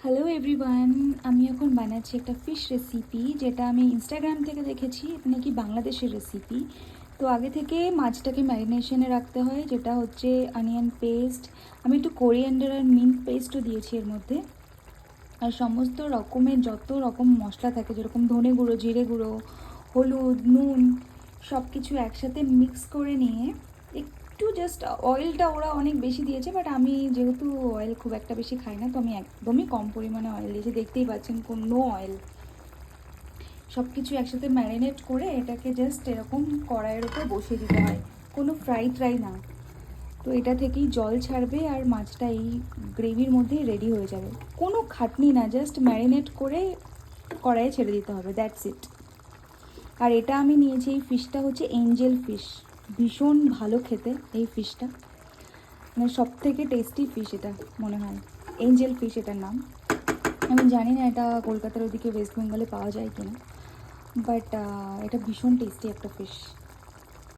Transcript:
Hello everyone, আমি এখন বানাচ্ছি একটা ফিশ রেসিপি, যেটা আমি ইনস্টাগ্রাম থেকে দেখেছি। এটা নাকি বাংলাদেশের রেসিপি। তো আগে থেকে মাছটাকে ম্যারিনেশনে রাখতে হয়, যেটা হচ্ছে অনিয়ন পেস্ট। আমি একটু কোরিয়ান্ডার আর মিন্ট পেস্টও দিয়েছি এর মধ্যে। আর সমস্ত রকমের যত রকম মশলা থাকে, যেরকম ধনে গুঁড়ো, জিরে গুঁড়ো, হলুদ, নুন, সব কিছু একসাথে মিক্স করে নিয়ে একটু জাস্ট অয়েলটা ওরা অনেক বেশি দিয়েছে, বাট আমি যেহেতু অয়েল খুব একটা বেশি খাই না, তো আমি একদমই কম পরিমাণে অয়েল দিয়েছি। দেখতেই পাচ্ছেন কোনো অয়েল। সব কিছু একসাথে ম্যারিনেট করে এটাকে জাস্ট এরকম কড়াইয়ের ওপর বসিয়ে দিতে হয়, কোনো ফ্রাই না। তো এটা থেকেই জল ছাড়বে আর মাছটা এই গ্রেভির মধ্যেই রেডি হয়ে যাবে। কোনো খাটনি না, জাস্ট ম্যারিনেট করে কড়াইয়ে ছেড়ে দিতে হবে, দ্যাটস ইট। আর এটা আমি নিয়েছি, এই ফিশটা হচ্ছে এঞ্জেল ফিশ। ভীষণ ভালো খেতে এই ফিশটা, মানে সব থেকে টেস্টি ফিশ এটা মনে হয়। এঞ্জেল ফিশ এটার নাম। আমি জানি না এটা কলকাতার ওদিকে ওয়েস্ট বেঙ্গলে পাওয়া যায় কিনা, বাট এটা ভীষণ টেস্টি একটা ফিশ।